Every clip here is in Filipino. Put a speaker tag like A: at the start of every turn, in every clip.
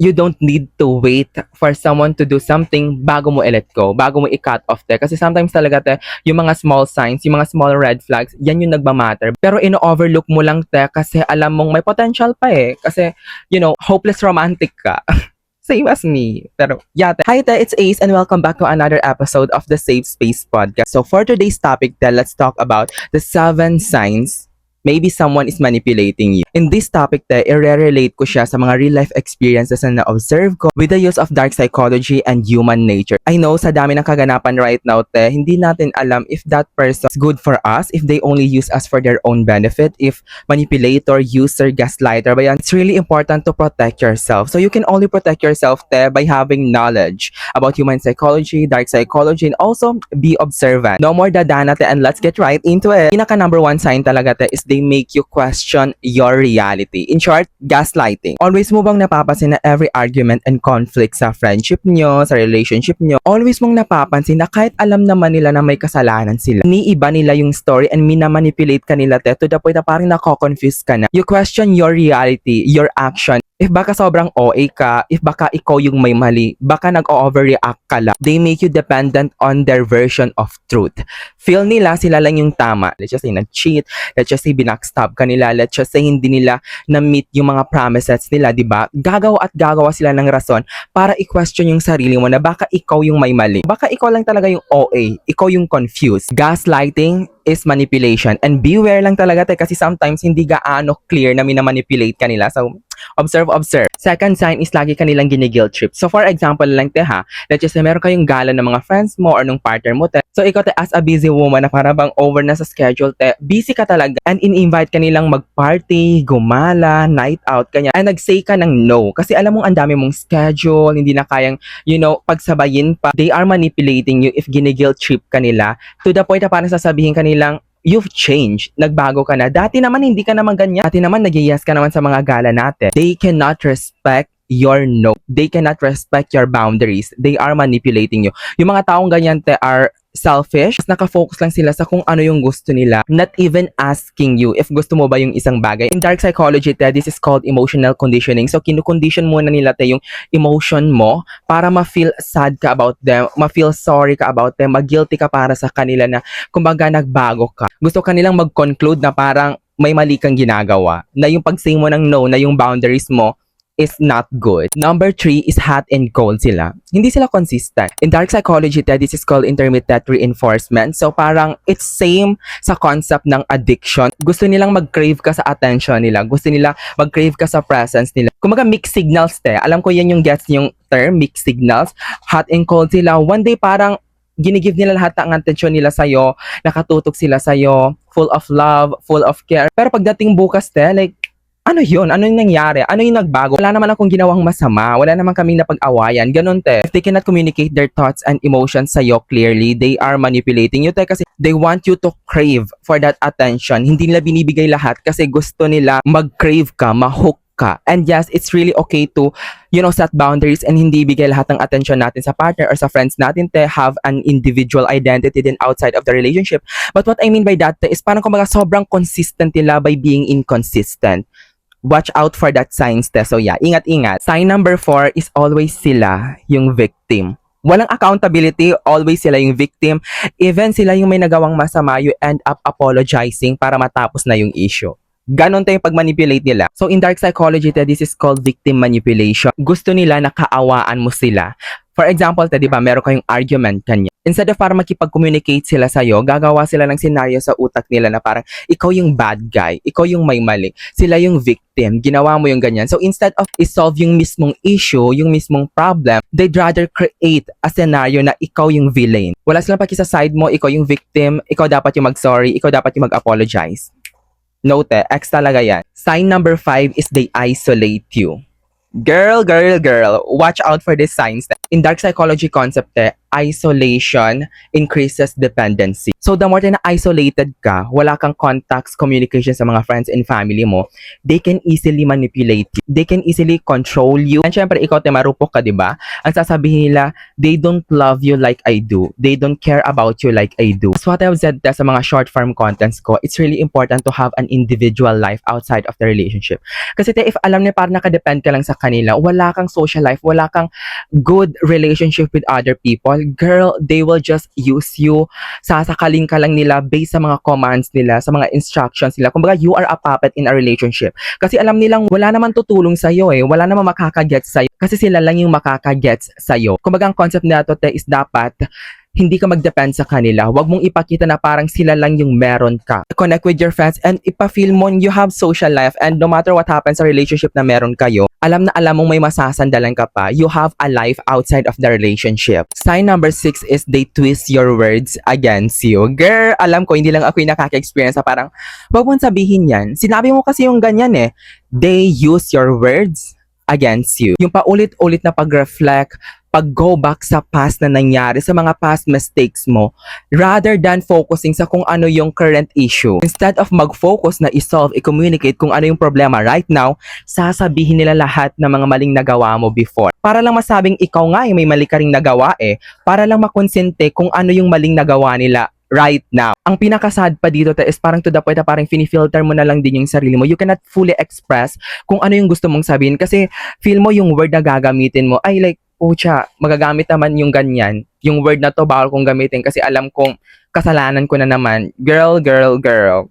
A: you don't need to wait for someone to do something bago mo i-let go, bago mo i-cut off te. Kasi sometimes talaga te, yung mga small signs, yung mga small red flags, yan yung nagmamatter. Pero ino-overlook mo lang te kasi alam mong may potential pa eh. Kasi, hopeless romantic ka. Same as me. Pero, yeah. Hi, te, it's Ace and welcome back to another episode of the Safe Space Podcast. So, for today's topic, te, let's talk about the 7 signs maybe someone is manipulating you. In this topic, te, i-relate ko siya sa mga real-life experiences na na-observe ko with the use of dark psychology and human nature. I know, sa dami ng kaganapan right now, te, hindi natin alam if that person is good for us, if they only use us for their own benefit, if manipulator, user, gaslighter ba yan. It's really important to protect yourself. So you can only protect yourself, te, by having knowledge about human psychology, dark psychology, and also be observant. No more dadana, te, and let's get right into it. Pinaka number 1 sign talaga, te, is they make you question your reality. In short, gaslighting. Always mo bang napapansin na every argument and conflict sa friendship nyo, sa relationship nyo, always mong napapansin na kahit alam naman nila na may kasalanan sila, iniiba nila yung story and minamanipulate ka nila, te, to the point na parang nako-confuse ka na. You question your reality, your action. If baka sobrang OA ka, if baka ikaw yung may mali, baka nag-overreact ka lang. They make you dependent on their version of truth. Feel nila sila lang yung tama. Let's just say nag-cheat, let's just say binackstab ka nila, let's just say hindi nila na-meet yung mga promises nila, di ba? Gagawa at gagawa sila ng rason para i-question yung sarili mo na baka ikaw yung may mali. Baka ikaw lang talaga yung OA, ikaw yung confused. Gaslighting is manipulation. And beware lang talaga tayo kasi sometimes hindi gaano clear na minamanipulate ka nila. So, observe. Second sign is lagi ka nilang gini-guilt trip. So, for example lang te ha, let's just say meron kayong gala ng mga friends mo or ng partner mo te. So, ikaw te as a busy woman na para bang over na sa schedule te, busy ka talaga and in-invite ka nilang mag-party, gumala, night out, kanya. And nag-say ka ng no kasi alam mong ang dami mong schedule, hindi na kayang, pagsabayin pa. They are manipulating you if gini-guilt trip ka nila to the point na parang sasabihin ka nilang, you've changed. Nagbago ka na. Dati naman hindi ka naman ganyan. Dati naman nag-yes ka naman sa mga gala natin. They cannot respect your no. They cannot respect your boundaries. They are manipulating you. Yung mga taong ganyan te are selfish. Nakafocus lang sila sa kung ano yung gusto nila. Not even asking you if gusto mo ba yung isang bagay. In dark psychology te, this is called emotional conditioning. So kinukondition muna nila te yung emotion mo para ma-feel sad ka about them, ma-feel sorry ka about them, mag-guilty ka para sa kanila na kumbaga nagbago ka. Gusto kanilang mag-conclude na parang may mali kang ginagawa. Na yung pag-say mo ng no, na yung boundaries mo is not good. Number 3 is hot and cold sila. Hindi sila consistent. In dark psychology, this is called intermittent reinforcement. So parang it's same sa concept ng addiction. Gusto nilang mag-crave ka sa attention nila. Gusto nila mag-crave ka sa presence nila. Kumaga mixed signals te. Alam ko yan yung gets yung term, mixed signals. Hot and cold sila. One day parang ginigive nila lahat ng atensyon nila sa'yo, nakatutok sila sa'yo, full of love, full of care. Pero pagdating bukas te, like, ano yun? Ano yung nangyari? Ano yung nagbago? Wala naman akong ginawang masama. Wala naman kaming napag-awayan. Ganon te. If they cannot communicate their thoughts and emotions sa'yo clearly, they are manipulating you te kasi they want you to crave for that attention. Hindi nila binibigay lahat kasi gusto nila mag-crave ka, ma-hook ka. And yes, it's really okay to, set boundaries and hindi bigay lahat ng attention natin sa partner or sa friends natin te, have an individual identity din outside of the relationship. But what I mean by that te, is parang kumbaga sobrang consistent nila by being inconsistent. Watch out for that signs te. So yeah, ingat-ingat. Sign number 4 is always sila yung victim. Walang accountability, always sila yung victim. Even sila yung may nagawang masama, you end up apologizing para matapos na yung issue. Ganon tayo pag-manipulate nila. So in dark psychology, this is called victim manipulation. Gusto nila na kaawaan mo sila. For example, di ba, meron kayong argument kanya. Instead of para makipag-communicate sila sa'yo, gagawa sila ng scenario sa utak nila na parang ikaw yung bad guy, ikaw yung may mali, sila yung victim, ginawa mo yung ganyan. So instead of isolve yung mismong issue, yung mismong problem, they'd rather create a scenario na ikaw yung villain. Wala silang paki sa side mo, ikaw yung victim, ikaw dapat yung mag-sorry, ikaw dapat yung mag-apologize. Note, X talaga yan. Sign number 5 is they isolate you. Girl, watch out for these signs. In dark psychology concept, isolation increases dependency. So the more na isolated ka, wala kang contacts, communication sa mga friends and family mo, they can easily manipulate you. They can easily control you. And syempre, ikaw te marupok ka, di ba? Ang sasabihin nila, they don't love you like I do. They don't care about you like I do. That's what I've said sa mga short form contents ko. It's really important to have an individual life outside of the relationship. Kasi te, if alam niya parang nakadepend ka lang sa kanila, wala kang social life, wala kang good relationship with other people, girl, they will just use you. Sasakaling ka lang nila based sa mga commands nila, sa mga instructions nila. Kumbaga, you are a puppet in a relationship. Kasi alam nilang wala naman tutulong sa'yo eh. Wala naman makakagets sa'yo. Kasi sila lang yung makakagets sa'yo. Kumbaga, ang concept nito te is dapat hindi ka mag-depend sa kanila. Huwag mong ipakita na parang sila lang yung meron ka. Connect with your friends and ipa-feel mo you have social life, and no matter what happens sa relationship na meron kayo, alam na alam mong may masasandalan ka pa. You have a life outside of the relationship. Sign number 6 is they twist your words against you. Girl, alam ko, hindi lang ako yung nakaka-experience na parang, huwag mong sabihin yan. Sinabi mo kasi yung ganyan eh. They use your words against you. Yung paulit-ulit na pag-reflect, pag-go back sa past na nangyari, sa mga past mistakes mo, rather than focusing sa kung ano yung current issue. Instead of mag-focus na i-solve, i-communicate kung ano yung problema right now, sasabihin nila lahat ng mga maling nagawa mo before. Para lang masabing ikaw nga may mali ka ring nagawa eh. Para lang makonsente kung ano yung maling nagawa nila right now. Ang pinakasad pa dito is parang to the point na parang finifilter mo na lang din yung sarili mo. You cannot fully express kung ano yung gusto mong sabihin kasi feel mo yung word na gagamitin mo ay like, pucha, magagamit naman yung ganyan. Yung word na to bawal kong gamitin kasi alam kong kasalanan ko na naman. Girl, girl, girl.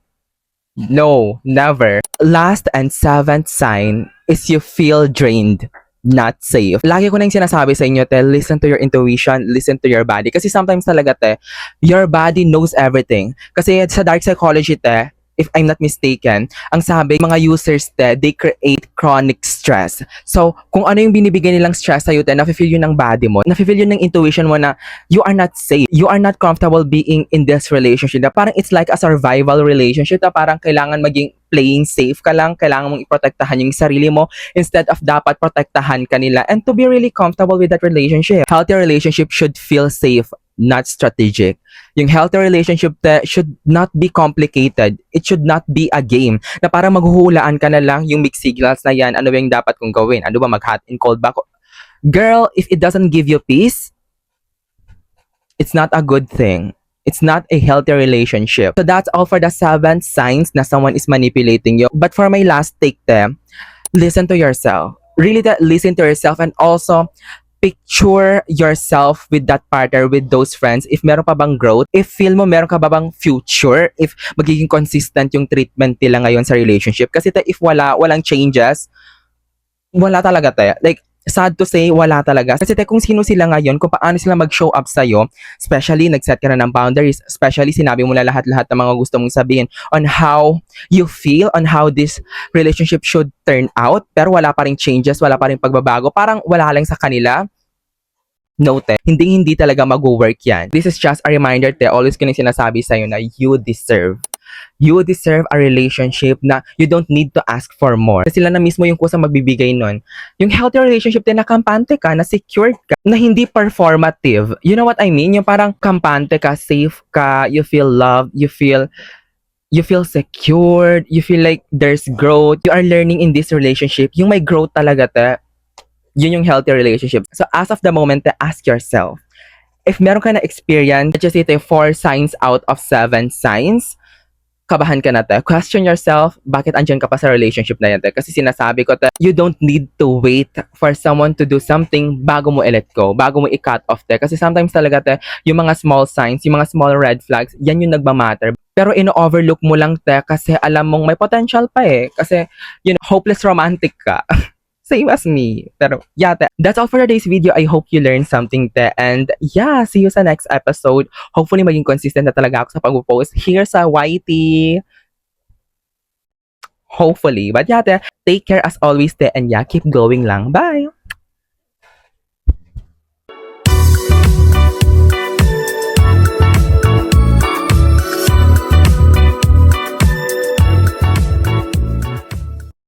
A: No, never. Last and 7th sign is you feel drained, not safe. Lagi ko na yung sinasabi sa inyo, te, listen to your intuition, listen to your body. Kasi sometimes talaga, te, your body knows everything. Kasi sa dark psychology, te, if I'm not mistaken, ang sabi, mga users, te, they create chronic stress. So, kung ano yung binibigay nilang stress sa'yo, te, nafe-feel yun ng body mo, nafe-feel yun ng intuition mo na you are not safe. You are not comfortable being in this relationship. Na parang it's like a survival relationship na parang kailangan maging playing safe ka lang, kailangan mong iprotektahan yung sarili mo instead of dapat protektahan ka nila and to be really comfortable with that relationship. Healthy relationship should feel safe, not strategic. Yung healthy relationship should not be complicated. It should not be a game na parang maghuhulaan ka na lang yung mixed signals na yan. Ano yung dapat kong gawin? Ano ba mag-hot and cold ba ako? Girl, if it doesn't give you peace, it's not a good thing. It's not a healthy relationship. So that's all for the 7 signs na someone is manipulating you. But for my last take, listen to yourself. Really listen to yourself and also picture yourself with that partner, with those friends. If meron pa bang growth, if feel mo meron ka ba bang future, if magiging consistent yung treatment nila ngayon sa relationship. Kasi if walang changes, wala talaga Like, sad to say, wala talaga. Kasi kung sino sila ngayon, kung paano sila mag-show up sa'yo, especially nag-set ka na ng boundaries, especially sinabi mo na lahat-lahat ng mga gusto mong sabihin on how you feel, on how this relationship should turn out, pero wala pa rin changes, wala pa rin pagbabago, parang wala lang sa kanila. Note, hindi talaga mag-work yan. This is just a reminder, always ko nang sinasabi sa'yo na you deserve a relationship na you don't need to ask for more. Kasi sila na mismo yung kusang magbibigay nun. Yung healthy relationship din na kampante ka, na secured ka, na hindi performative. You know what I mean? Yung parang kampante ka, safe ka, you feel loved, you feel secured, you feel like there's growth, you are learning in this relationship. Yung may growth talaga, yun yung healthy relationship. So as of the moment, ask yourself, if meron ka na experience, let's just say 4 signs out of 7 signs, kabahan ka na question yourself, bakit andyan ka pa sa relationship na yan Kasi sinasabi ko you don't need to wait for someone to do something bago mo i-let go, bago mo i-cut off Kasi sometimes talaga yung mga small signs, yung mga small red flags, yan yung nagmamatter. Pero ino-overlook mo lang kasi alam mong may potential pa kasi hopeless romantic ka. Same as me. Pero yeah, that's all for today's video. I hope you learned something and yeah, see you sa next episode. Hopefully maging consistent na talaga ako sa pag-post here sa YT. Hopefully. But yeah, take care as always and yeah, keep going lang. Bye!